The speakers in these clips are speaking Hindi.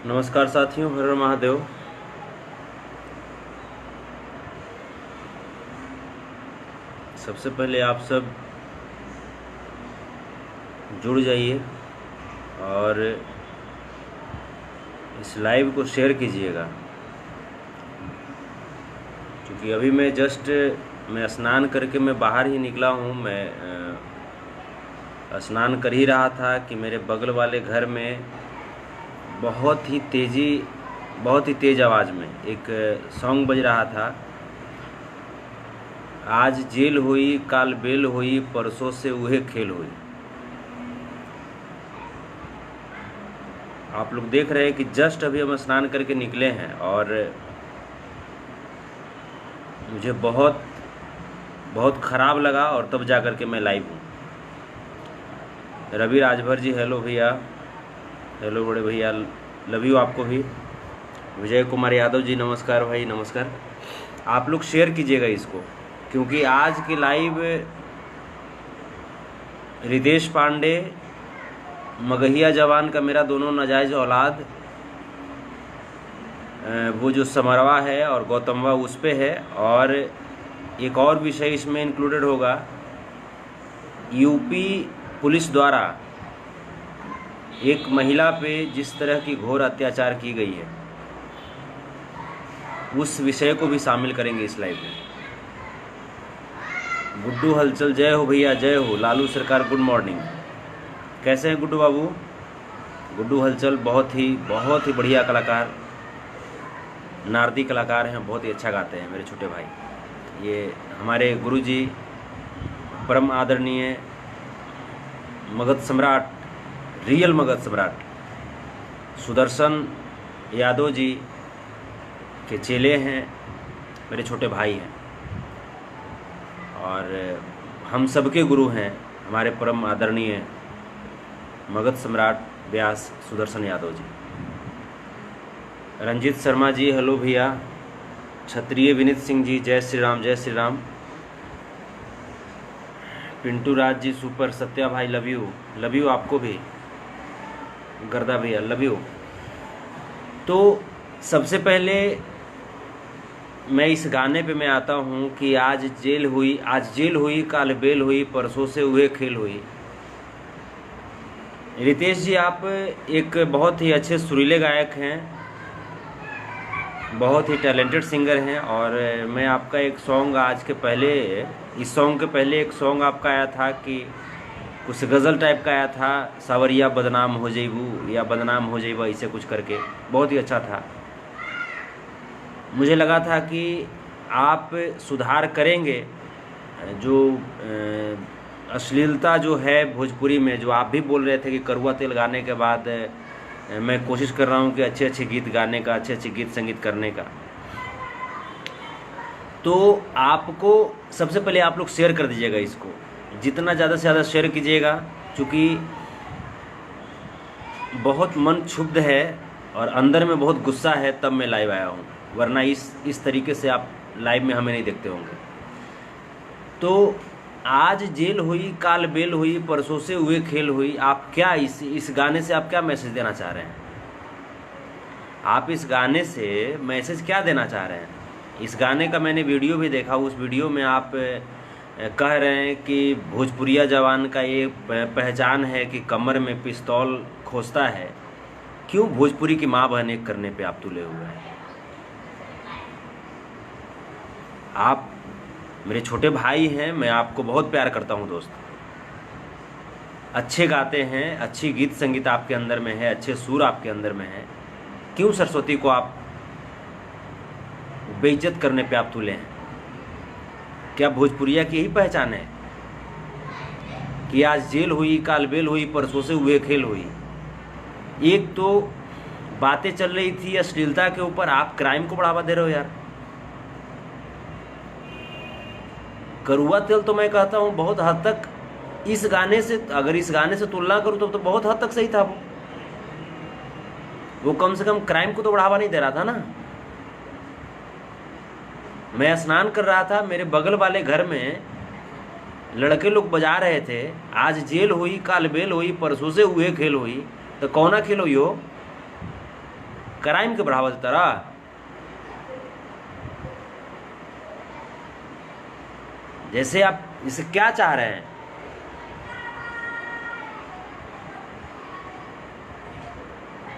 नमस्कार साथियों, हर हर महादेव। सबसे पहले आप सब जुड़ जाइए और इस लाइव को शेयर कीजिएगा, क्योंकि अभी मैं स्नान करके मैं बाहर ही निकला हूँ। मैं स्नान कर ही रहा था कि मेरे बगल वाले घर में बहुत ही तेज़ आवाज़ में एक सॉन्ग बज रहा था। आज जेल हुई काल बेल हुई, परसों से उहे खेल हुई। आप लोग देख रहे हैं कि जस्ट अभी हम स्नान करके निकले हैं और मुझे बहुत बहुत ख़राब लगा, और तब जा कर के मैं लाइव हूँ। रवि राजभर जी, हेलो भैया, हेलो बड़े भैया, लव यू आपको भी। विजय कुमार यादव जी, नमस्कार भाई, नमस्कार। आप लोग शेयर कीजिएगा इसको, क्योंकि आज की लाइव रितेश पांडे, मगहिया जवान का मेरा दोनों नाजायज़ औलाद, वो जो समरवा है और गौतमवा उस पे है, और एक और विषय इसमें इंक्लूडेड होगा। यूपी पुलिस द्वारा एक महिला पे जिस तरह की घोर अत्याचार की गई है, उस विषय को भी शामिल करेंगे इस लाइव में। गुड्डू हलचल, जय हो भैया, जय हो। लालू सरकार, गुड मॉर्निंग। कैसे हैं गुड्डू बाबू? गुड्डू हलचल बहुत ही बढ़िया कलाकार, नारदी कलाकार हैं, बहुत ही अच्छा गाते हैं मेरे छोटे भाई। ये हमारे गुरुजी परम आदरणीय मगध सम्राट, रियल मगध सम्राट सुदर्शन यादव जी के चेले हैं, मेरे छोटे भाई हैं, और हम सबके गुरु हैं हमारे परम आदरणीय मगध सम्राट व्यास सुदर्शन यादव जी। रंजीत शर्मा जी, हेलो भैया। क्षत्रिय विनीत सिंह जी, जय श्री राम, जय श्री राम। पिंटू राज जी, सुपर। सत्या भाई, लव यू आपको भी। गर्दा भैया, लव यू। तो सबसे पहले मैं इस गाने पे मैं आता हूँ कि आज जेल हुई काल बेल हुई, परसों से उहे खेल हुई। रितेश जी, आप एक बहुत ही अच्छे सुरीले गायक हैं, बहुत ही टैलेंटेड सिंगर हैं, और मैं आपका एक सॉन्ग इस सॉन्ग के पहले एक सॉन्ग आपका आया था कि कुछ गज़ल टाइप का आया था, सावरिया बदनाम हो जइबू या बदनाम हो जइबा, इसे कुछ करके, बहुत ही अच्छा था। मुझे लगा था कि आप सुधार करेंगे। जो अश्लीलता जो है भोजपुरी में, जो आप भी बोल रहे थे कि करुआ तेल गाने के बाद मैं कोशिश कर रहा हूँ कि अच्छे गीत गाने का, अच्छे गीत संगीत करने का। तो आपको सबसे पहले आप लोग शेयर कर दीजिएगा इसको, जितना ज़्यादा से ज़्यादा शेयर कीजिएगा, क्योंकि बहुत मन क्षुब्ध है और अंदर में बहुत गुस्सा है, तब मैं लाइव आया हूँ, वरना इस तरीके से आप लाइव में हमें नहीं देखते होंगे। तो आज जेल हुई काल बेल हुई, परसों से हुए खेल हुई। आप क्या इस गाने से आप क्या मैसेज देना चाह रहे हैं? आप इस गाने से मैसेज क्या देना चाह रहे हैं? इस गाने का मैंने वीडियो भी देखा, उस वीडियो में आप कह रहे हैं कि भोजपुरिया जवान का ये पहचान है कि कमर में पिस्तौल खोसता है। क्यों भोजपुरी की माँ बहन एक करने पे आप तुले हुए हैं? आप मेरे छोटे भाई हैं, मैं आपको बहुत प्यार करता हूं दोस्त। अच्छे गाते हैं, अच्छी गीत संगीत आपके अंदर में है, अच्छे सुर आपके अंदर में है। क्यों सरस्वती को आप बेइज्जत करने पे आप तुले हैं? क्या भोजपुरिया की यही पहचान है कि आज जेल हुई काल बेल हुई, परसों से हुए खेल हुई? एक तो बातें चल रही थी अश्लीलता के ऊपर, आप क्राइम को बढ़ावा दे रहे हो यार। करुआ तेल तो मैं कहता हूँ बहुत हद तक इस गाने से, अगर इस गाने से तुलना करूँ तो बहुत हद तक सही था। वो कम से कम क्राइम को तो बढ़ावा नहीं दे रहा था ना। मैं स्नान कर रहा था, मेरे बगल वाले घर में लड़के लोग बजा रहे थे, आज जेल हुई काल बेल हुई, परसों से हुए खेल हुई। तो कौना खेल हुई हो? क्राइम के बढ़ावा देता रहा। जैसे आप इसे क्या चाह रहे हैं?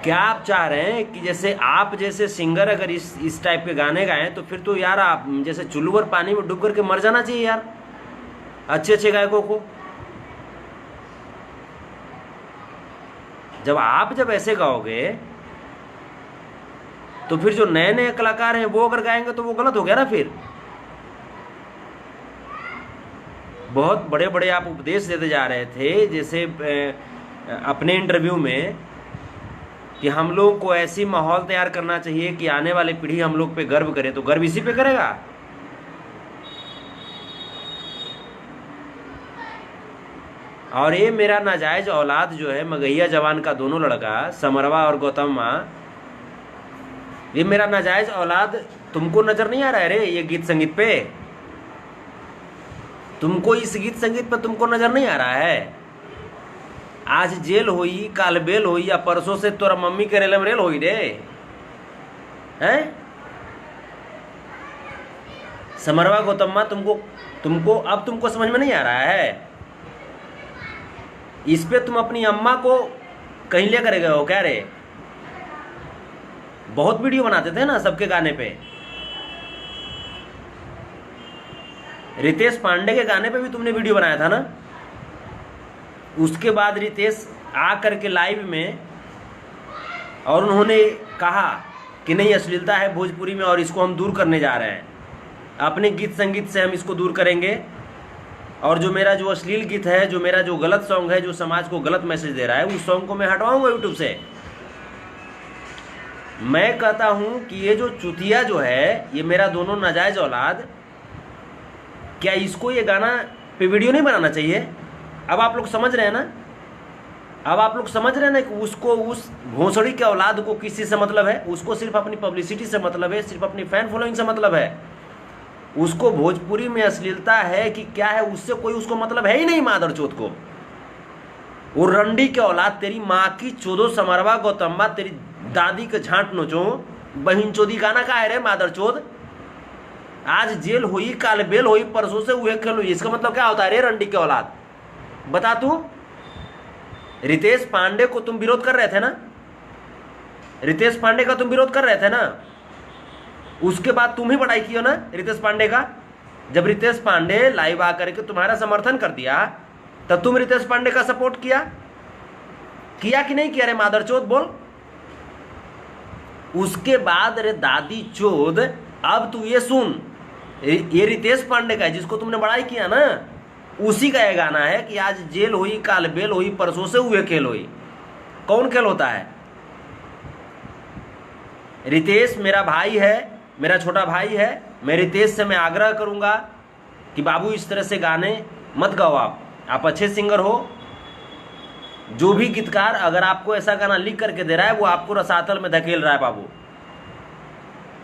क्या आप चाह रहे हैं कि जैसे आप जैसे सिंगर अगर इस टाइप के गाने गाएं तो फिर तो यार आप जैसे चुल्लू भर पानी में डूब करके मर जाना चाहिए यार अच्छे अच्छे गायकों को। जब ऐसे गाओगे तो फिर जो नए नए कलाकार हैं वो अगर गाएंगे तो वो गलत हो गया ना। फिर बहुत बड़े बड़े आप उपदेश देते जा रहे थे, जैसे अपने इंटरव्यू में कि हम लोग को ऐसी माहौल तैयार करना चाहिए कि आने वाली पीढ़ी हम लोग पे गर्व करे। तो गर्व इसी पे करेगा। और ये मेरा नाजायज औलाद जो है मगहिया जवान का दोनों लड़का समरवा और गौतमा, ये मेरा नाजायज औलाद तुमको नजर नहीं आ रहा है रे? ये गीत संगीत पे तुमको, इस गीत संगीत पे तुमको नजर नहीं आ रहा है? आज जेल होई, काल बेल होई, या परसों से तोरा मम्मी के रेलम रेल होई रे हैं? समरवा गौतमा तुमको समझ में नहीं आ रहा है? इस पे तुम अपनी अम्मा को कहीं ले कर गए हो क्या रे? बहुत वीडियो बनाते थे ना सबके गाने पे। रितेश पांडे के गाने पे भी तुमने वीडियो बनाया था ना। उसके बाद रितेश आ करके लाइव में और उन्होंने कहा कि नहीं अश्लीलता है भोजपुरी में और इसको हम दूर करने जा रहे हैं, अपने गीत संगीत से हम इसको दूर करेंगे। और जो मेरा जो अश्लील गीत है, जो मेरा जो गलत सॉन्ग है, जो समाज को गलत मैसेज दे रहा है, उस सॉन्ग को मैं हटवाऊंगा यूट्यूब से। मैं कहता हूं कि ये जो चुतिया जो है, ये मेरा दोनों नाजायज औलाद, क्या इसको ये गाना पे वीडियो नहीं बनाना चाहिए? अब आप लोग समझ रहे हैं ना? अब आप लोग समझ रहे हैं ना कि उसको, उस भोसड़ी के औलाद को किसी से मतलब है? उसको सिर्फ अपनी पब्लिसिटी से मतलब है, सिर्फ अपनी फैन फॉलोइंग से मतलब है। उसको भोजपुरी में अश्लीलता है कि क्या है, उससे कोई उसको मतलब है ही नहीं मादर चोद को। वो रंडी के औलाद, तेरी माँ की चोदो समरवा गौतम्मा, तेरी दादी के झांट नोचो, बहिन चोदी गाना का है रे मादर चोद? आज जेल हुई, काल बेल हुई, परसों से हुए खेल हुई, इसका मतलब क्या होता है रे रंडी के औलाद? बता तू। रितेश पांडे को तुम विरोध कर रहे थे ना? रितेश पांडे का तुम विरोध कर रहे थे ना? उसके बाद तुम ही बड़ाई किया ना रितेश पांडे का। जब रितेश पांडे लाइव आकर के तुम्हारा समर्थन कर दिया तब तुम रितेश पांडे का सपोर्ट किया कि नहीं किया रे मादर चोद? बोल। उसके बाद रे दादी चोद, अब तू ये सुन, ये रितेश पांडे का है जिसको तुमने बड़ाई किया ना, उसी का यह गाना है कि आज जेल हुई, काल बेल हुई, परसों से हुए खेल हुई। कौन खेल होता है? रितेश मेरा भाई है, मेरा छोटा भाई है। मैं रितेश से मैं आग्रह करूंगा कि बाबू इस तरह से गाने मत गाओ। आप अच्छे सिंगर हो। जो भी गीतकार अगर आपको ऐसा गाना लिख करके दे रहा है वो आपको रसातल में धकेल रहा है बाबू।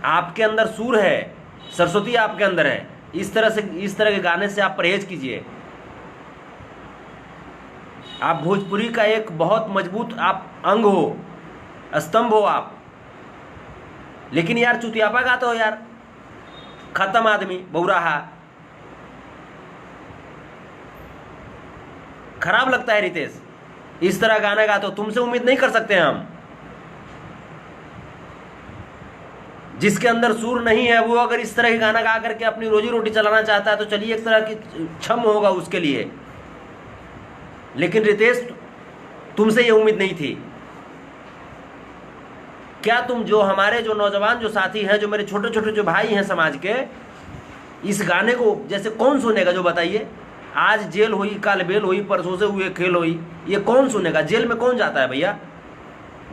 आपके अंदर सूर है, सरस्वती आपके अंदर है। इस तरह के गाने से आप परहेज कीजिए। आप भोजपुरी का एक बहुत मजबूत आप अंग हो, स्तंभ हो आप। लेकिन यार चुतियापा गाते हो यार, खत्म आदमी, बौराहा। खराब लगता है रितेश, इस तरह गाना गाते हो। तुमसे उम्मीद नहीं कर सकते हैं हम। जिसके अंदर सूर नहीं है वो अगर इस तरह के गाना गा करके अपनी रोजी रोटी चलाना चाहता है तो चलिए, एक तरह की क्षम होगा उसके लिए। लेकिन रितेश, तुमसे ये उम्मीद नहीं थी। क्या तुम, जो हमारे जो नौजवान जो साथी हैं, जो मेरे छोटे छोटे जो भाई हैं समाज के, इस गाने को जैसे कौन सुनेगा? जो बताइए। आज जेल हुई, काल बेल हुई, परसों से हुए खेल हुई, ये कौन सुनेगा? जेल में कौन जाता है भैया?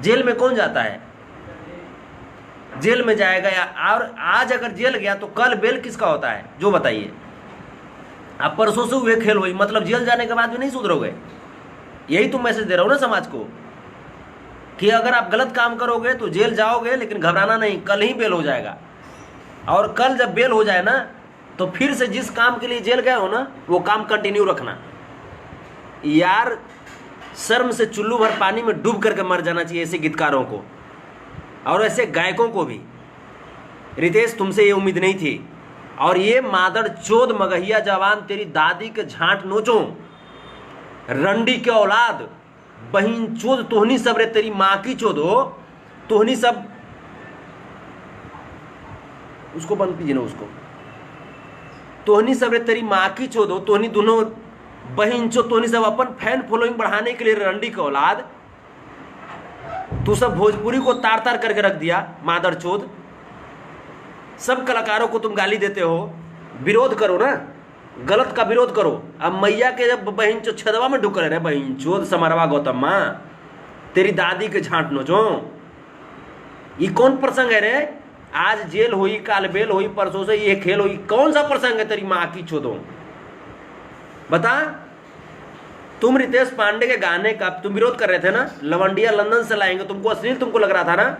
जेल में कौन जाता है? जेल में जाएगा या, और आज अगर जेल गया तो कल बेल किसका होता है? जो बताइए। आप परसों से हुए खेल हुई मतलब जेल जाने के बाद भी नहीं सुधरोगे। यही तुम मैसेज दे रहे हो ना समाज को कि अगर आप गलत काम करोगे तो जेल जाओगे, लेकिन घबराना नहीं, कल ही बेल हो जाएगा। और कल जब बेल हो जाए ना तो फिर से जिस काम के लिए जेल गए हो ना वो काम कंटिन्यू रखना। यार शर्म से चुल्लू भर पानी में डूब करके मर जाना चाहिए ऐसे गीतकारों को। और ऐसे गायकों को भी। रितेश, तुमसे ये उम्मीद नहीं थी। और ये मादर चोद मगहिया जवान, तेरी दादी के झांट नोचो, रंडी के औलाद, बहिन चोद, तोहनी सब रे तेरी माँ की चोद हो, तोहनी सब, उसको बंद कीजिए ना उसको, तोहनी सब रे तेरी माँ की चोद हो, तोहनी दोनों बहिन चोद, तोहनी सब अपन फैन फॉलोइंग बढ़ाने के लिए रंडी के औलाद, तू सब भोजपुरी को तार तार करके रख दिया मादर चोद। सब कलाकारों को तुम गाली देते हो। विरोध करो ना, गलत का विरोध करो। अब मैया के जब बहन चो छदवा में ढुक रहे बहन चोद समरवा गौतम माँ, तेरी दादी के झांट नोचो। ये कौन प्रसंग है रे? आज जेल हुई, काल बेल हुई, परसों से ये खेल हुई, कौन सा प्रसंग है तेरी माँ की चोदो? बता। तुम रितेश पांडे के गाने का तुम विरोध कर रहे थे ना, लवंडिया लंदन से लाएंगे, तुमको अश्लील तुमको लग रहा था ना।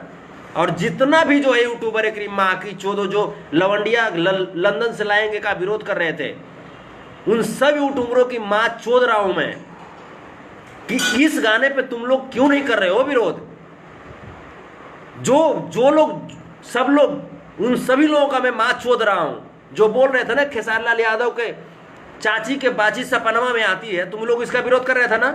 और जितना भी जो है यूट्यूबर है माँ की चोदो जो लवंडिया लंदन से लाएंगे का विरोध कर रहे थे, उन सब यूट्यूबरों की माँ चोद रहा हूं मैं कि इस गाने पे तुम लोग क्यों नहीं कर रहे हो विरोध। जो लोग, सब लोग, उन सभी लोगों का मैं माँ चोद रहा हूं। जो बोल रहे थे ना खेसारी लाल यादव के चाची के बाजी सपनमा में आती है, तुम लोग इसका विरोध कर रहे थे ना,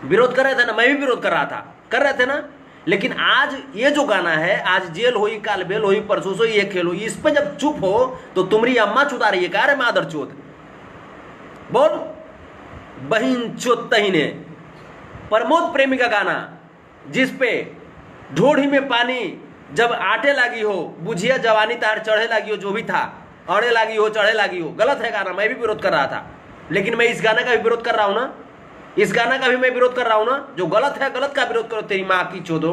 विरोध कर रहे थे ना, मैं भी विरोध कर रहा था, कर रहे थे ना। लेकिन आज ये जो गाना है, आज जेल हुई, काल बेल हुई, परसों से ये खेल हुई, इस पे जब चुप हो तो तुम्हारी अम्मा चुदा रही है क्या रे मादर चोद? बोल। बहिन चोद तहीने प्रमोद प्रेमी का गाना, जिसपे ढोढ़ी में पानी जब आटे लगी हो, बुझिया जवानी तार चढ़े लगी हो, जो भी था, अड़े लगी हो, चढ़े लगी हो, गलत है गाना, मैं भी विरोध कर रहा था। लेकिन मैं इस गाने का भी विरोध कर रहा हूं ना, इस गाना का भी मैं विरोध कर रहा हूं ना। जो गलत है, गलत का विरोध करो तेरी माँ की चोदो।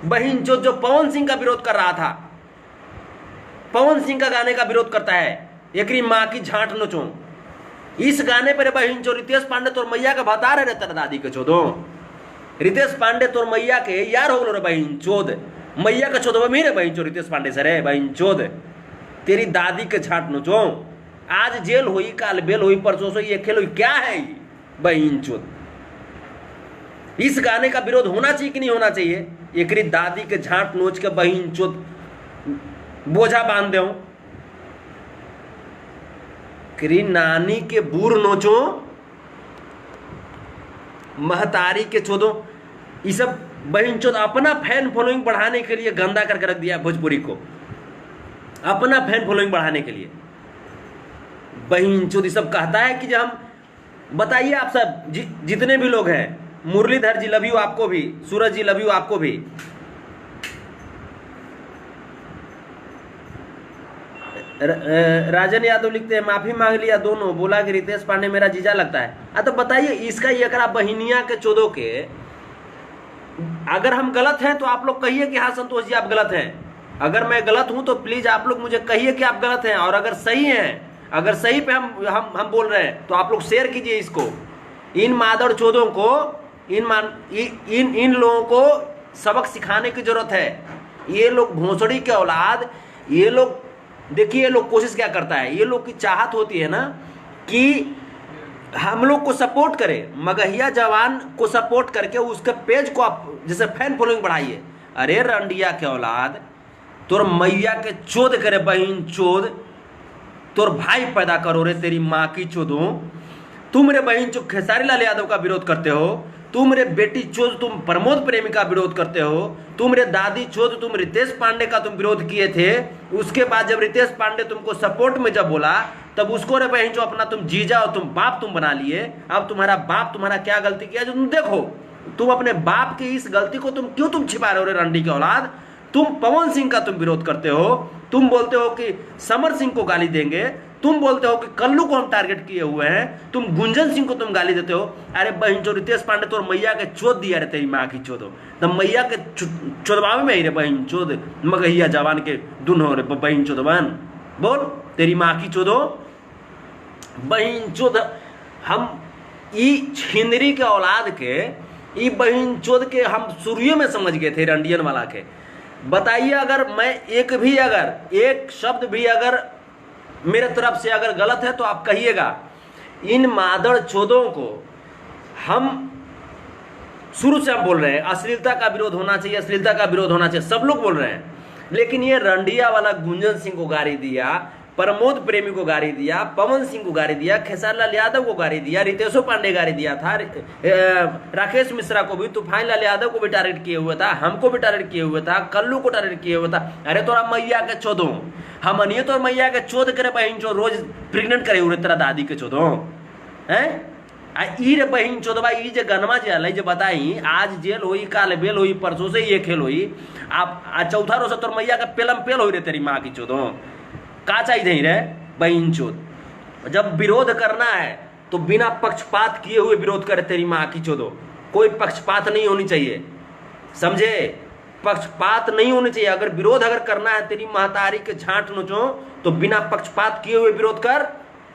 बहिन चोद जो पवन सिंह का विरोध कर रहा था, पवन सिंह का गाने का विरोध करता है, एकरी माँ की झांट नोचो। इस गाने पर बहिन चो रितेश पांडे तोर मैया का बता रहे तेरा दादी के चोदो। रितेश पांडे तोर मैया के यार हो रे बहिन चोद, मैया का चोदो मेरे बहिन चो रितेश पांडे सर है बहिन चोद, तेरी दादी के झांट नोचो। आज जेल हुई, काल बेल हुई, परसों से ये खेल हुई, क्या है ये बहिन चोद? इस गाने का विरोध होना चाहिए कि नहीं होना चाहिए? एकरी दादी के झांट नोच के बहिन चोद बोझा बांध दो, करी नानी के बूर नोचो, महतारी के चोदो। ये सब बहिन चोद अपना फैन फॉलोइंग बढ़ाने के लिए गंदा करके रख दिया भोजपुरी को, अपना फैन फॉलोइंग बढ़ाने के लिए। बहिन चोद सब कहता है कि जब हम, बताइए आप सब जितने भी लोग हैं, मुरलीधर जी लव यू आपको भी, सूरज जी लव यू आपको भी, राजन यादव लिखते हैं माफी मांग लिया दोनों, बोला कि रितेश पांडे मेरा जीजा लगता है। तो बताइए इसका एकरा बहिनिया के चोदों के, अगर हम गलत हैं तो आप लोग कहिए कि हाँ संतोष जी आप गलत हैं। अगर मैं गलत हूं तो प्लीज आप लोग मुझे कहिए कि आप गलत हैं, और अगर सही हैं, अगर सही पे हम बोल रहे हैं तो आप लोग शेयर कीजिए इसको। इन मादर चोदों को, इन लोगों को सबक सिखाने की जरूरत है। ये लोग भोसड़ी के औलाद, ये लोग देखिए, ये लोग कोशिश क्या करता है, ये लोग की चाहत होती है ना कि हम लोग को सपोर्ट करें, मगहिया जवान को सपोर्ट करके उसके पेज को आप जैसे फैन फॉलोइंग बढ़ाइए। अरे रंडिया के औलाद, तोर मैया के चोद करे बहिन चोद, तोर भाई पैदा करो रे तेरी माँ की चोदो। तुम रे बहन चो खेसारी लाल यादव का विरोध करते हो, तुम रे बेटी चोद तुम प्रमोद प्रेमी का विरोध करते हो, तुम रे दादी चोद तुम रितेश पांडे का तुम विरोध किए थे। उसके बाद जब रितेश पांडे तुमको सपोर्ट में जब बोला, तब उसको रे बहन चो अपना तुम जीजा और तुम बाप तुम बना लिए। अब तुम्हारा बाप तुम्हारा क्या गलती किया जो तुम देखो, तुम अपने बाप की इस गलती को तुम क्यों छिपा रहे हो रे रंडी के औलाद। तुम पवन सिंह का तुम विरोध करते हो, तुम बोलते हो कि समर सिंह को गाली देंगे, तुम बोलते हो कि कल्लू को हम टारगेट किए हुए हैं, तुम गुंजन सिंह को तुम गाली देते हो। अरे बहन चो रितेश पांडे तोर मैया के चोद दिया रे तेरी माँ की चोदो, तब मैया के चोदवावे में ही रे बहन चोद मगहिया जवान के दुनो रे बहन चोदवान। बोल तेरी माँ की चोदो बहन चोद। हम ई छिंदरी के औलाद के, ई बहन चोद के हम शुरुए में समझ गए थे रंडियन वाला के। बताइए अगर मैं एक शब्द भी अगर मेरे तरफ से अगर गलत है तो आप कहिएगा। इन मादर चोदों को हम शुरू से हम बोल रहे हैं अश्लीलता का विरोध होना चाहिए, अश्लीलता का विरोध होना चाहिए, सब लोग बोल रहे हैं। लेकिन ये रंडिया वाला गुंजन सिंह को गाली दिया, प्रमोद प्रेमी को गाली दिया, पवन सिंह को गाली दिया, खेसारी लाल यादव को गाली दिया, रितेशो पांडे गाली दिया था, राकेश मिश्रा को भी, तूफान लाल यादव को भी टारगेट किए हुए था, हमको भी टारगेट किए हुए था, कल्लू को टारगेट किए हुए था। अरे तोरा मैया के चोदो, हम अनिए तो मैया के चोद करे बहन चो, रोज प्रेग्नेंट करे हुए तेरा दादी के चोदो हैं। ई रे बहन चोदवा ई जे गनमा जे अल जे बताई, आज जेल होई, काल बेल होई, परसों से ये खेल होई, आप चौथा रोज तोर मैया के पेलम पेल होई रे तेरी माँ की चोदो। का चाहिए रे बहन चोद। जब विरोध करना है तो बिना पक्षपात किए हुए विरोध करे तेरी माँ की चोदो। कोई पक्षपात नहीं होनी चाहिए, समझे, पक्षपात नहीं होनी चाहिए। अगर विरोध अगर करना है तेरी महतारी के झांट नोचो तो बिना पक्षपात किए हुए विरोध कर।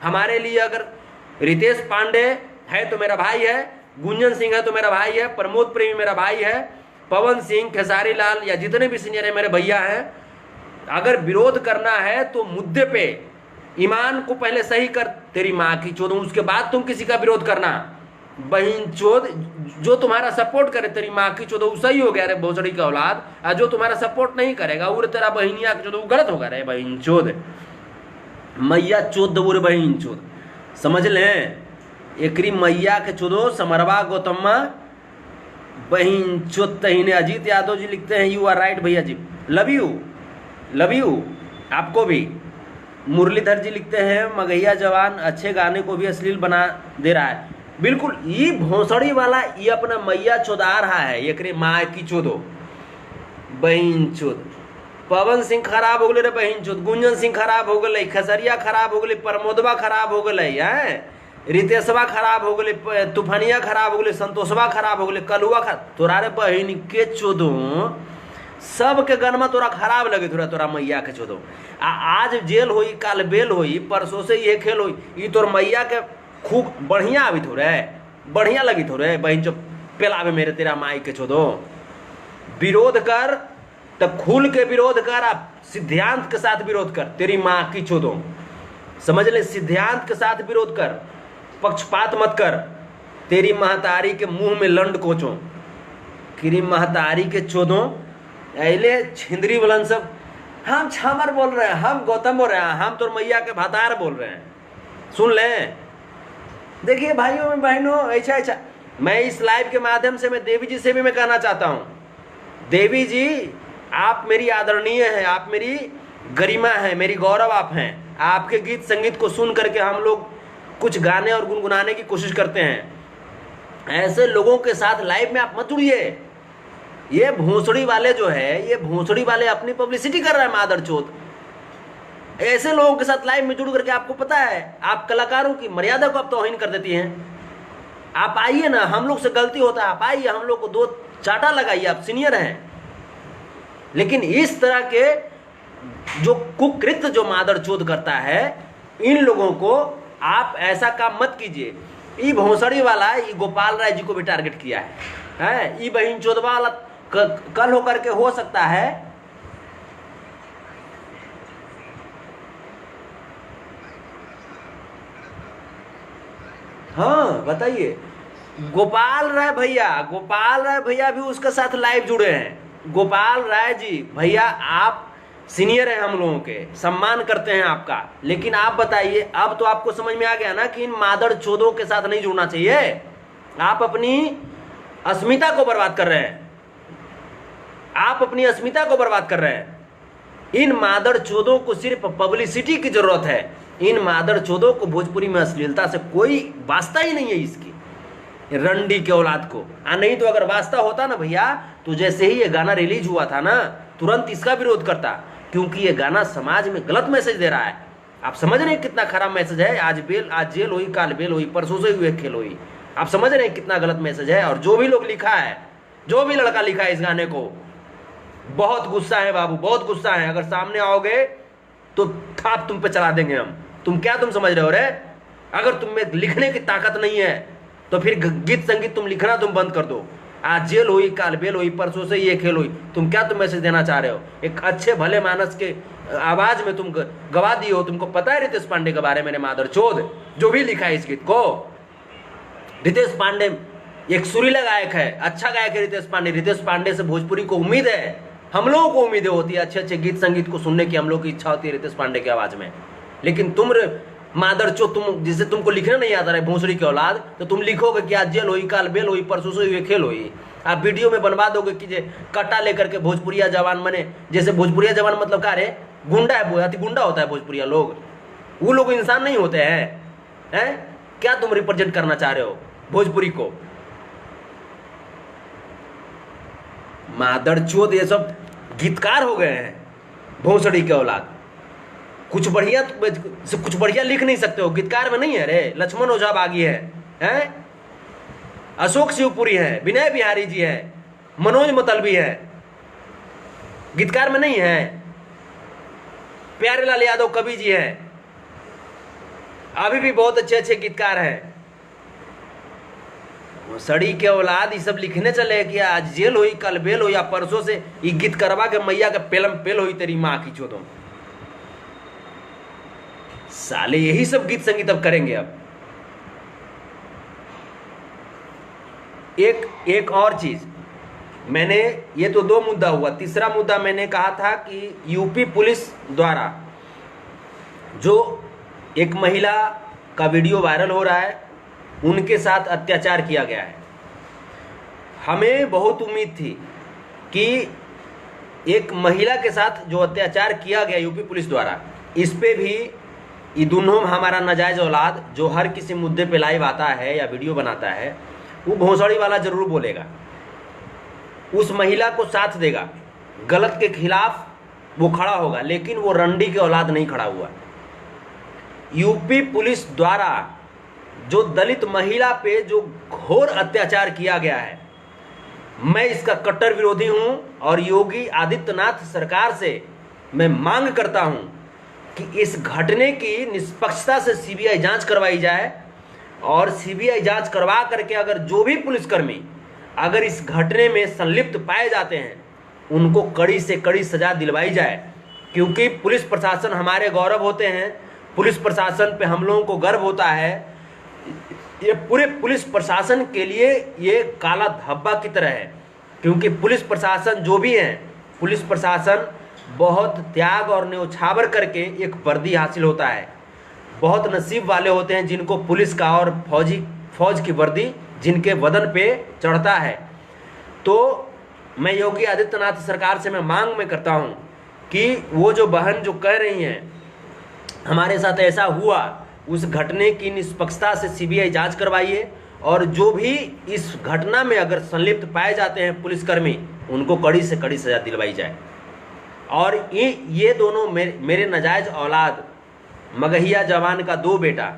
हमारे लिए अगर रितेश पांडे है तो मेरा भाई है, गुंजन सिंह है तो मेरा भाई है, प्रमोद प्रेमी मेरा भाई है, पवन सिंह, खेसारी लाल या जितने भी सीनियर है मेरे भैया हैं। अगर विरोध करना है तो मुद्दे पे ईमान को पहले सही कर तेरी माँ की चोद, उसके बाद तुम किसी का विरोध करना। बहन चोद, जो तुम्हारा सपोर्ट करे तेरी माँ की चोद वो सही हो गया रे भोसड़ी का औलाद, और जो तुम्हारा सपोर्ट नहीं करेगा वो तेरा बहनिया की चोद वो गलत होगा रे बहन चोद, मैया चोद दबो रे बहन चोद, समझ लें। एकरी मैया के चोदो समरवा गौतमा बहन चोद तहीने। अजीत यादव जी लिखते हैं यू आर राइट भैया जी, लव यू, लव यू आपको भी। मुरलीधर जी लिखते हैं मगैया जवान अच्छे गाने को भी अश्लील बना दे रहा है। बिल्कुल, ये भोसड़ी वाला ये अपना मैया चोदा रहा है, एकरे माँ की चोदो बहन चोद। पवन सिंह खराब हो गए रे बहन चोद, गुंजन सिंह खराब हो गए, खसरिया खराब हो गए, प्रमोदवा खराब हो गए हैं, रितेशवा खराब हो गए, तूफानिया खराब हो गए, संतोषवा खराब हो गए, कलुआ तोरा रे बहन के चोदो सब के गनमा तोरा खराब लगे थोड़ा, तोरा मैया के चोदो। आज जेल होई, काल बेल होई, परसों से ये खेल होई, ये तोर मैया के खूब बढ़िया अभी थोड़े बढ़िया लगी थोड़े बहन चो पेलावे मेरे तेरा माई के चोदो। विरोध कर तब खुल के विरोध कर, आप सिद्धांत के साथ विरोध कर तेरी माँ की चोदो, समझ ले, सिद्धांत के साथ विरोध कर, पक्षपात मत कर। तेरी महतारी के मुंह में लंड कोचो, तेरी महतारी के चोदो ऐले छिंदरी बुलंद सब। हम छामर बोल रहे हैं, हम गौतम बोल रहे हैं, हम तो मैया के भातार बोल रहे हैं, सुन लें। देखिए भाइयों में बहनों, ऐसा मैं इस लाइव के माध्यम से मैं देवी जी से भी मैं कहना चाहता हूँ, देवी जी आप मेरी आदरणीय हैं, आप मेरी गरिमा है, मेरी गौरव आप हैं। आपके गीत संगीत को सुन करके हम लोग कुछ गाने और गुनगुनाने की कोशिश करते हैं। ऐसे लोगों के साथ लाइव में आप मत जुड़िए। ये भोसड़ी वाले जो है, ये भोसड़ी वाले अपनी पब्लिसिटी कर रहे हैं मादर चोद। ऐसे लोगों के साथ लाइव में जुड़ करके आपको पता है आप कलाकारों की मर्यादा को आप तौहीन कर देती हैं। आप आइए ना, हम लोग से गलती होता है, आप आइए, हम लोग को दो चाटा लगाइए, आप सीनियर हैं। लेकिन इस तरह के जो कुकृत्य जो मादर चोद करता है, इन लोगों को आप ऐसा काम मत कीजिए। ये भोसड़ी वाला ये गोपाल राय जी को भी टारगेट किया है, ये बहन चोदवा वाला कल होकर के हो सकता है। हाँ बताइए, गोपाल राय भैया भी उसके साथ लाइव जुड़े हैं। गोपाल राय जी भैया आप सीनियर हैं, हम लोगों के सम्मान करते हैं आपका, लेकिन आप बताइए, अब तो आपको समझ में आ गया ना कि इन मादर चोदों के साथ नहीं जुड़ना चाहिए। आप अपनी अस्मिता को बर्बाद कर रहे हैं, आप अपनी अस्मिता को बर्बाद कर रहे हैं। इन मादर चोदों को सिर्फ पब्लिसिटी की जरूरत है। इन मादर चोदों को भोजपुरी में अश्लीलता से कोई वास्ता ही नहीं है, इसकी रंडी के औलाद को। नहीं तो अगर वास्ता होता ना भैया, तो जैसे ही ये गाना रिलीज हुआ था ना, तुरंत इसका विरोध करता, क्योंकि ये गाना समाज में गलत मैसेज दे रहा है। आप समझ रहे हैं कितना खराब मैसेज है। आज जेल हुई, काल बेल हुई, परसों से हुए खेल हुई। आप समझ रहे हैं कितना गलत मैसेज है। और जो भी लोग लिखा है, जो भी लड़का लिखा है इस गाने को, बहुत गुस्सा है बाबू, बहुत गुस्सा है। अगर सामने आओगे तो थाप तुम पे चला देंगे हम। तुम क्या तुम समझ रहे हो रे? अगर तुम में लिखने की ताकत नहीं है तो फिर गीत संगीत तुम लिखना तुम बंद कर दो। आज जेल हुई, काल बेल हुई, परसों से ये खेल हुई, तुम क्या तुम मैसेज देना चाह रहे हो? एक अच्छे भले मानस के आवाज में तुम गवा दिए हो। तुमको पता है रितेश पांडे के बारे में, मादर चोद जो भी लिखा है इस गीत को, रितेश पांडे एक सुरीला गायक है, अच्छा गायक है रितेश पांडे। रितेश पांडे से भोजपुरी को उम्मीद है, हम लोगों को उम्मीदें होती है, अच्छे अच्छे गीत संगीत को सुनने की हम लोग की इच्छा होती है रितेश पांडे की आवाज में। लेकिन तुम मादरचो, तुम जिसे तुमको लिखना नहीं आता है भोसड़ी की औलाद, तो तुम लिखोगे कि आज जेल हुई, काल बेल हुई, परसों से हुई खेल हुई। आप वीडियो में बनवा दोगे कि जे कट्टा लेकर के भोजपुरिया जवान बने, जैसे भोजपुरिया जवान मतलब क्या रे, गुंडा है, अति गुंडा होता है भोजपुरिया लोग। वो लोग इंसान नहीं होते हैं? क्या तुम रिप्रेजेंट करना चाह रहे हो भोजपुरी को? मादरचोद ये सब गीतकार हो गए हैं भोसड़ी के औलाद। कुछ बढ़िया लिख नहीं सकते हो, गीतकार में नहीं है रे। लक्ष्मण ओझा बागी है? अशोक शिवपुरी है, विनय बिहारी जी है, मनोज मतलबी है, गीतकार में नहीं है। प्यारेलाल यादव कवि जी है, अभी भी बहुत अच्छे अच्छे गीतकार हैं। सड़ी के औलाद ये सब लिखने चले कि आज जेल हुई, कल बेल हुई, या परसों से ये गीत करवा के मैया के पेलम पेल हुई तेरी माँ की चोदों। साले यही सब गीत संगीत अब करेंगे। अब एक और चीज मैंने, ये तो 2 मुद्दा हुआ, तीसरा मुद्दा मैंने कहा था कि यूपी पुलिस द्वारा जो एक महिला का वीडियो वायरल हो रहा है, उनके साथ अत्याचार किया गया है। हमें बहुत उम्मीद थी कि एक महिला के साथ जो अत्याचार किया गया यूपी पुलिस द्वारा, इस पे भी ये दोनों हमारा नाजायज औलाद जो हर किसी मुद्दे पे लाइव आता है या वीडियो बनाता है, वो भोसड़ी वाला जरूर बोलेगा, उस महिला को साथ देगा, गलत के खिलाफ वो खड़ा होगा। लेकिन वो रंडी के औलाद नहीं खड़ा हुआ। यूपी पुलिस द्वारा जो दलित महिला पे जो घोर अत्याचार किया गया है, मैं इसका कट्टर विरोधी हूं। और योगी आदित्यनाथ सरकार से मैं मांग करता हूं कि इस घटने की निष्पक्षता से सीबीआई जांच करवाई जाए, और सीबीआई जांच करवा करके अगर जो भी पुलिसकर्मी अगर इस घटने में संलिप्त पाए जाते हैं, उनको कड़ी से कड़ी सजा दिलवाई जाए। क्योंकि पुलिस प्रशासन हमारे गौरव होते हैं, पुलिस प्रशासन पे हम लोगों को गर्व होता है। ये पूरे पुलिस प्रशासन के लिए ये काला धब्बा की तरह है। क्योंकि पुलिस प्रशासन जो भी है, पुलिस प्रशासन बहुत त्याग और न्यौछावर करके एक वर्दी हासिल होता है। बहुत नसीब वाले होते हैं जिनको पुलिस का और फौज की वर्दी जिनके बदन पे चढ़ता है। तो मैं योगी आदित्यनाथ सरकार से मैं मांग में करता हूं कि वो जो बहन जो कह रही हैं हमारे साथ ऐसा हुआ, उस घटने की निष्पक्षता से सीबीआई जांच करवाइए, और जो भी इस घटना में अगर संलिप्त पाए जाते हैं पुलिसकर्मी, उनको कड़ी से कड़ी सजा दिलवाई जाए। और ये दोनों मेरे नाजायज औलाद, मगहिया जवान का 2 बेटा,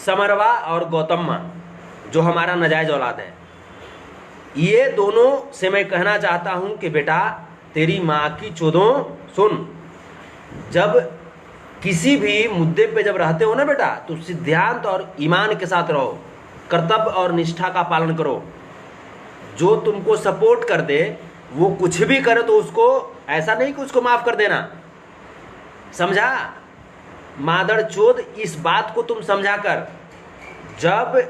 समरवा और गौतम्मा, जो हमारा नाजायज औलाद है, ये दोनों से मैं कहना चाहता हूं कि बेटा तेरी माँ की चोदों सुन, जब किसी भी मुद्दे पे जब रहते हो ना बेटा, तो सिद्धांत और ईमान के साथ रहो, कर्तव्य और निष्ठा का पालन करो। जो तुमको सपोर्ट कर दे वो कुछ भी करे तो उसको ऐसा नहीं कि उसको माफ कर देना, समझा? मादरचोद, इस बात को तुम समझा कर, जब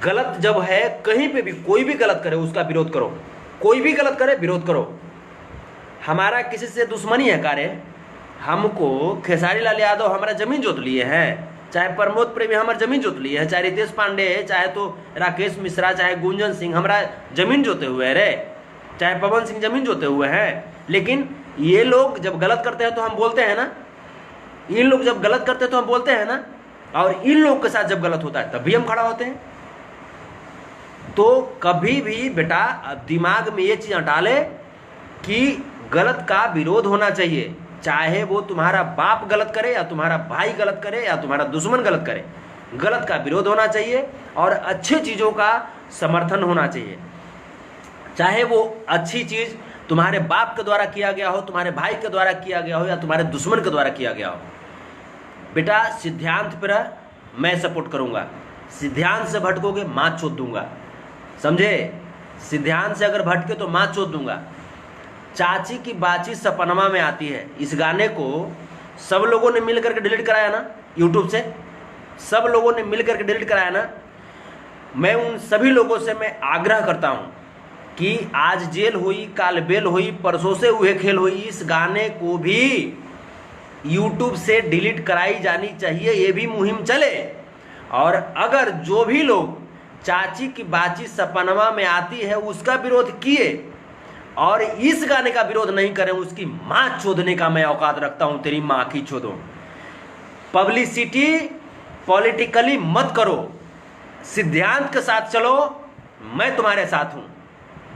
गलत जब है कहीं पे भी, कोई भी गलत करे उसका विरोध करो, कोई भी गलत करे विरोध करो। हमारा किसी से दुश्मनी है कार्य? हमको खेसारी लाल यादव हमारा जमीन जोत लिए हैं, चाहे प्रमोद प्रेमी हमारा जमीन जोत लिए हैं, चाहे रितेश पांडे, चाहे तो राकेश मिश्रा, चाहे गुंजन सिंह हमारा जमीन जोते हुए है रे, चाहे पवन सिंह जमीन जोते हुए हैं। लेकिन ये लोग जब गलत करते हैं तो हम बोलते हैं ना, इन लोग जब गलत करते हैं तो हम बोलते हैं ना, और इन लोग के साथ जब गलत होता है तब भी हम खड़ा होते हैं। तो कभी भी बेटा दिमाग में ये चीज डाले कि गलत का विरोध होना चाहिए, चाहे वो तुम्हारा बाप गलत करे या तुम्हारा भाई गलत करे या तुम्हारा दुश्मन गलत करे, गलत का विरोध होना चाहिए और अच्छी चीज़ों का समर्थन होना चाहिए। चाहे वो अच्छी चीज़ तुम्हारे बाप के द्वारा किया गया हो, तुम्हारे भाई के द्वारा किया गया हो, या तुम्हारे दुश्मन के द्वारा किया गया हो, बेटा सिद्धांत पर मैं सपोर्ट करूंगा। सिद्धांत से भटकोगे माँ चोद दूंगा, समझे? सिद्धांत से अगर भटके तो माँ चोद दूंगा। चाची की बाची सपनमा में आती है, इस गाने को सब लोगों ने मिल करके डिलीट कराया ना यूट्यूब से, सब लोगों ने मिल करके डिलीट कराया ना। मैं उन सभी लोगों से मैं आग्रह करता हूं कि आज जेल हुई काल बेल हुई परसों से हुए खेल हुई, इस गाने को भी यूट्यूब से डिलीट कराई जानी चाहिए, ये भी मुहिम चले। और अगर जो भी लोग चाची की बाची सपनवा में आती है उसका विरोध किए और इस गाने का विरोध नहीं करें, उसकी मां चोदने का मैं औकात रखता हूं, तेरी मां की चोदो। पब्लिसिटी पॉलिटिकली मत करो, सिद्धांत के साथ चलो, मैं तुम्हारे साथ हूं।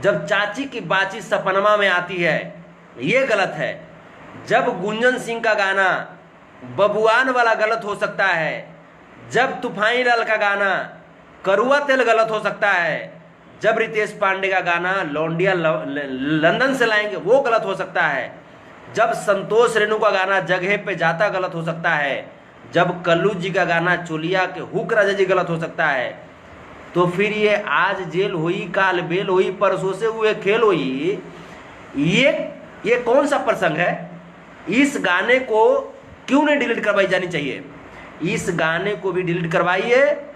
जब चाची की बाची सपनमा में आती है ये गलत है, जब गुंजन सिंह का गाना बबुआन वाला गलत हो सकता है, जब तूफानी लाल का गाना करुआ तेल गलत हो सकता है, जब रितेश पांडे का गाना लौंडिया लंदन से लाएंगे वो गलत हो सकता है, जब संतोष रेणु का गाना जगह पे जाता गलत हो सकता है, जब कल्लू जी का गाना चोलिया के हुक राजा जी गलत हो सकता है, तो फिर ये आज जेल हुई काल बेल हुई परसों से हुए खेल हुई, ये कौन सा प्रसंग है? इस गाने को क्यों नहीं डिलीट करवाई जानी चाहिए? इस गाने को भी डिलीट करवाइए,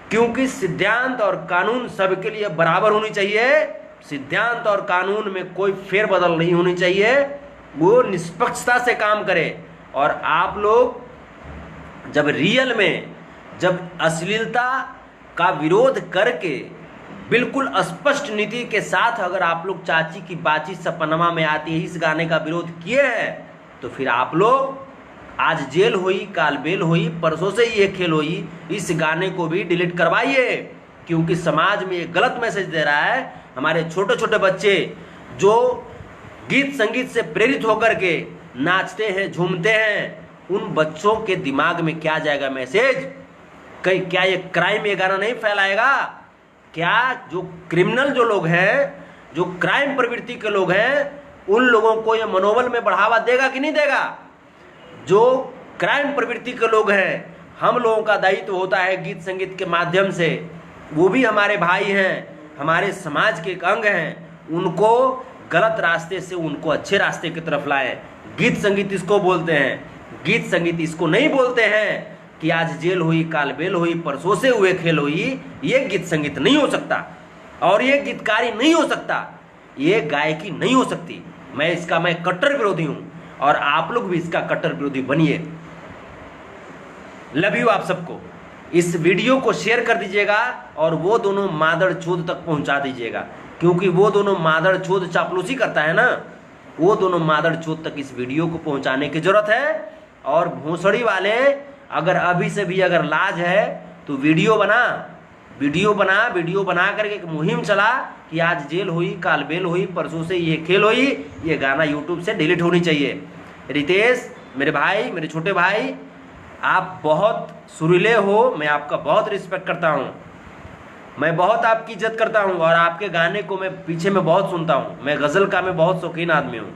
क्योंकि सिद्धांत और कानून सबके लिए बराबर होनी चाहिए। सिद्धांत और कानून में कोई फेरबदल नहीं होनी चाहिए, वो निष्पक्षता से काम करे। और आप लोग जब रियल में जब अश्लीलता का विरोध करके बिल्कुल स्पष्ट नीति के साथ अगर आप लोग चाची की बाची सपनमा में आती है इस गाने का विरोध किए हैं, तो फिर आप लोग आज जेल हुई काल बेल हुई परसों से ये खेल हुई, इस गाने को भी डिलीट करवाइए, क्योंकि समाज में ये गलत मैसेज दे रहा है। हमारे छोटे छोटे बच्चे जो गीत संगीत से प्रेरित होकर के नाचते हैं झूमते हैं, उन बच्चों के दिमाग में क्या जाएगा मैसेज? कहीं क्या ये क्राइम ये गाना नहीं फैलाएगा? क्या जो क्रिमिनल जो लोग हैं, जो क्राइम प्रवृत्ति के लोग हैं, उन लोगों को ये मनोबल में बढ़ावा देगा कि नहीं देगा? जो क्राइम प्रवृत्ति के लोग हैं, हम लोगों का दायित्व होता है गीत संगीत के माध्यम से, वो भी हमारे भाई हैं, हमारे समाज के एक अंग हैं, उनको गलत रास्ते से उनको अच्छे रास्ते की तरफ लाएं। गीत संगीत इसको बोलते हैं, गीत संगीत इसको नहीं बोलते हैं कि आज जेल हुई काल बेल हुई परसों से हुए खेल हुई। ये गीत संगीत नहीं हो सकता और ये गीतकारी नहीं हो सकता, ये गायकी नहीं हो सकती। मैं कट्टर विरोधी हूं और आप लोग भी इसका कट्टर विरोधी बनिए। लव यू आप सबको। इस वीडियो को शेयर कर दीजिएगा और वो दोनों मादड़ चोद तक पहुंचा दीजिएगा, क्योंकि वो दोनों मादड़ चोद चापलूसी करता है ना, वो दोनों मादड़ चोद तक इस वीडियो को पहुंचाने की जरूरत है। और भोसड़ी वाले अगर अभी से भी अगर लाज है तो वीडियो बना करके एक मुहिम चला कि आज जेल हुई काल बेल हुई परसों से ये खेल हुई, ये गाना यूट्यूब से डिलीट होनी चाहिए। रितेश मेरे भाई, मेरे छोटे भाई, आप बहुत सुरीले हो, मैं आपका बहुत रिस्पेक्ट करता हूँ, मैं बहुत आपकी इज्जत करता हूँ और आपके गाने को मैं पीछे में बहुत सुनता हूँ। मैं गज़ल का मैं बहुत शौकीन आदमी हूँ,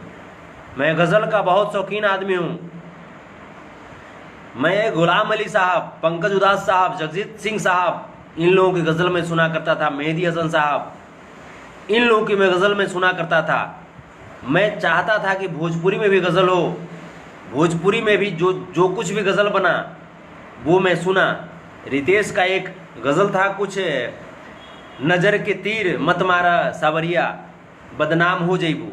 मैं गज़ल का बहुत शौकीन आदमी हूँ। मैं गुलाम अली साहब, पंकज उदास साहब, जगजीत सिंह साहब, इन लोगों की गज़ल में सुना करता था, मेहदी हसन साहब, इन लोगों की मैं गज़ल में सुना करता था। मैं चाहता था कि भोजपुरी में भी गज़ल हो, भोजपुरी में भी जो कुछ भी गज़ल बना वो मैं सुना। रितेश का एक गज़ल था कुछ, नज़र के तीर मत मारा सावरिया बदनाम हो जईबू,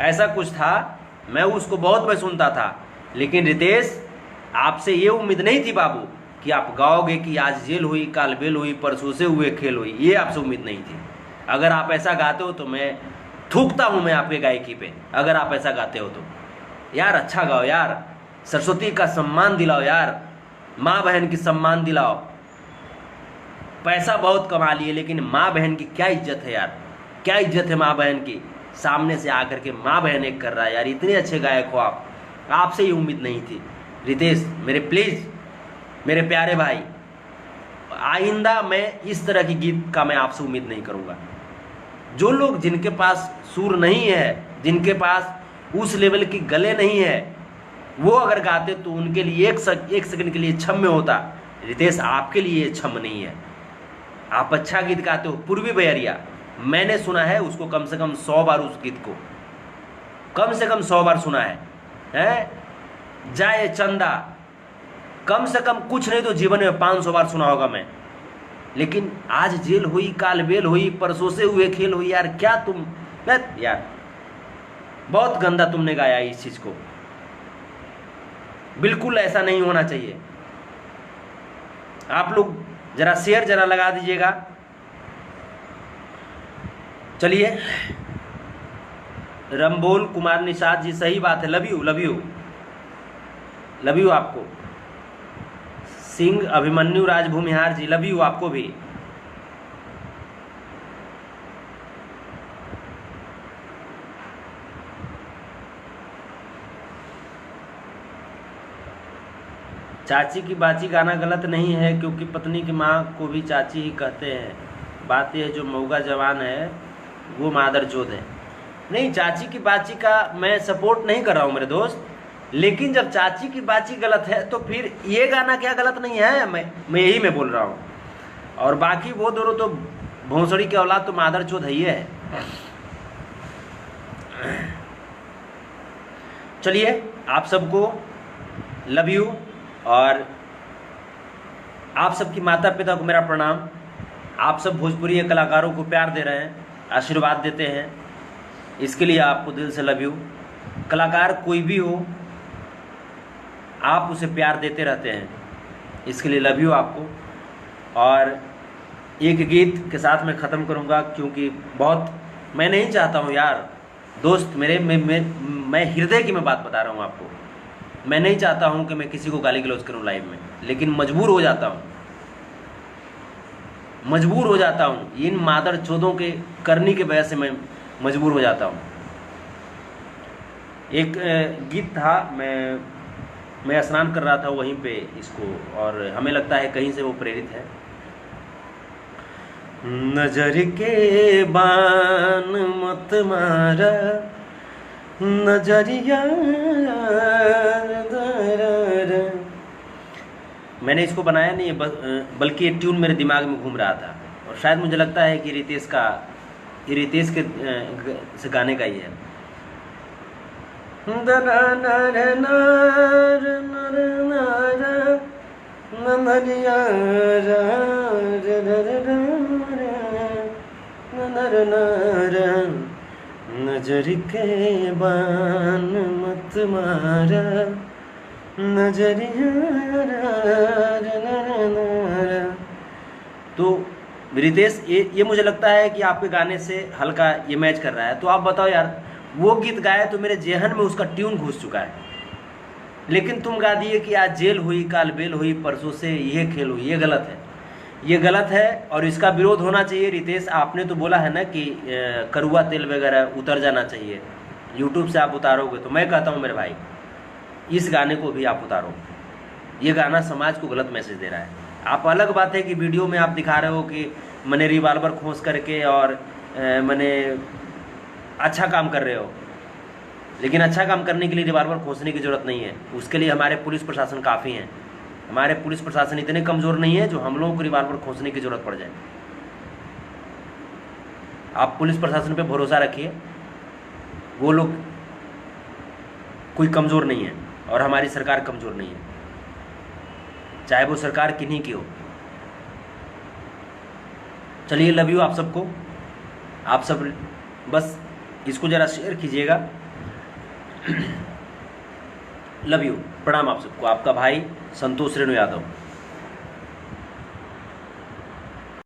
ऐसा कुछ था। मैं उसको बहुत मैं सुनता था, लेकिन रितेश आपसे ये उम्मीद नहीं थी बाबू कि आप गाओगे कि आज जेल हुई काल बेल हुई परसों से हुए खेल हुई, ये आपसे उम्मीद नहीं थी। अगर आप ऐसा गाते हो तो मैं थूकता हूँ मैं आपके गायकी पे। अगर आप ऐसा गाते हो तो यार अच्छा गाओ यार, सरस्वती का सम्मान दिलाओ यार, माँ बहन की सम्मान दिलाओ। पैसा बहुत कमा लिए लेकिन माँ बहन की क्या इज्जत है यार, क्या इज्जत है माँ बहन की? सामने से आकर के माँ बहन एक कर रहा है यार, इतने अच्छे गायक हो आप, आपसे ये उम्मीद नहीं थी। रितेश मेरे प्लीज़ मेरे प्यारे भाई, आइंदा मैं इस तरह की गीत का मैं आपसे उम्मीद नहीं करूँगा। जो लोग जिनके पास सुर नहीं है, जिनके पास उस लेवल की गले नहीं है, वो अगर गाते तो उनके लिए एक सेकंड के लिए छम्य होता। रितेश आपके लिए छम नहीं है, आप अच्छा गीत गाते हो। पूर्वी बयरिया मैंने सुना है उसको कम से कम 100 बार, उस गीत को कम से कम 100 बार सुना है? जाए चंदा कम से कम कुछ नहीं तो जीवन में 500 बार सुना होगा मैं। लेकिन आज जेल हुई, काल बेल हुई, परसों से हुए खेल हुई। यार क्या तुम, यार बहुत गंदा तुमने गाया इस चीज को। बिल्कुल ऐसा नहीं होना चाहिए। आप लोग जरा शेयर जरा लगा दीजिएगा। चलिए, रंबोल कुमार निषाद जी, सही बात है, love you love you love you आपको। सिंह अभिमन्यु राजभूमिहार जी, लव यू आपको भी। चाची की बाची गाना गलत नहीं है, क्योंकि पत्नी की माँ को भी चाची ही कहते हैं। बात यह है जो मऊगा जवान है वो मादरचोद है। नहीं, चाची की बाची का मैं सपोर्ट नहीं कर रहा हूँ मेरे दोस्त, लेकिन जब चाची की बाची गलत है तो फिर ये गाना क्या गलत नहीं है? मैं यही मैं बोल रहा हूँ। और बाकी वो दोनों तो भोंसड़ी की औलाद तो मादरचोद है ही है। चलिए, आप सबको लव यू, और आप सबकी माता पिता को मेरा प्रणाम। आप सब भोजपुरी कलाकारों को प्यार दे रहे हैं, आशीर्वाद देते हैं, इसके लिए आपको दिल से लव यू। कलाकार कोई भी हो, आप उसे प्यार देते रहते हैं, इसके लिए लव यू आपको। और एक गीत के साथ मैं ख़त्म करूंगा, क्योंकि बहुत मैं नहीं चाहता हूं यार दोस्त मेरे, मैं हृदय की मैं बात बता रहा हूं आपको। मैं नहीं चाहता हूं कि मैं किसी को गाली गलौज करूं लाइव में, लेकिन मजबूर हो जाता हूं, मजबूर हो जाता हूं। इन मादर चोदों के करने की वजह से मैं मजबूर हो जाता हूं। एक गीत था, मैं स्नान कर रहा था वहीं पे इसको, और हमें लगता है कहीं से वो प्रेरित है। नजर के बान मत मारा नजरिया, मैंने इसको बनाया नहीं, बल्कि ये ट्यून मेरे दिमाग में घूम रहा था, और शायद मुझे लगता है कि रितेश के से गाने का ही है। नजर के बान मत मारा नजरिया। तो रितेश, ये मुझे लगता है कि आपके गाने से हल्का ये मैच कर रहा है। तो आप बताओ यार, वो गीत गाया तो मेरे जेहन में उसका ट्यून घुस चुका है, लेकिन तुम गा दिए कि आज जेल हुई, काल बेल हुई, परसों से ये खेल हुई। ये गलत है, ये गलत है, और इसका विरोध होना चाहिए। रितेश, आपने तो बोला है ना कि करुआ तेल वगैरह उतर जाना चाहिए, यूट्यूब से आप उतारोगे, तो मैं कहता हूँ मेरे भाई, इस गाने को भी आप उतारो। ये गाना समाज को गलत मैसेज दे रहा है। आप, अलग बात है कि वीडियो में आप दिखा रहे हो कि मैंने रिवाल्वर खोस करके और मैंने अच्छा काम कर रहे हो, लेकिन अच्छा काम करने के लिए रिवाल्वर खोसने की जरूरत नहीं है। उसके लिए हमारे पुलिस प्रशासन काफ़ी हैं। हमारे पुलिस प्रशासन इतने कमज़ोर नहीं है जो हम लोगों को रिवाल्वर खोसने की जरूरत पड़ जाए। आप पुलिस प्रशासन पे भरोसा रखिए, वो लोग कोई कमज़ोर नहीं है, और हमारी सरकार कमज़ोर नहीं है, चाहे वो सरकार किन्हीं की हो। चलिए, लव यू आप सबको। आप सब बस इसको ज़रा शेयर कीजिएगा। लव यू, प्रणाम आप सबको। आपका भाई संतोष रेणु यादव।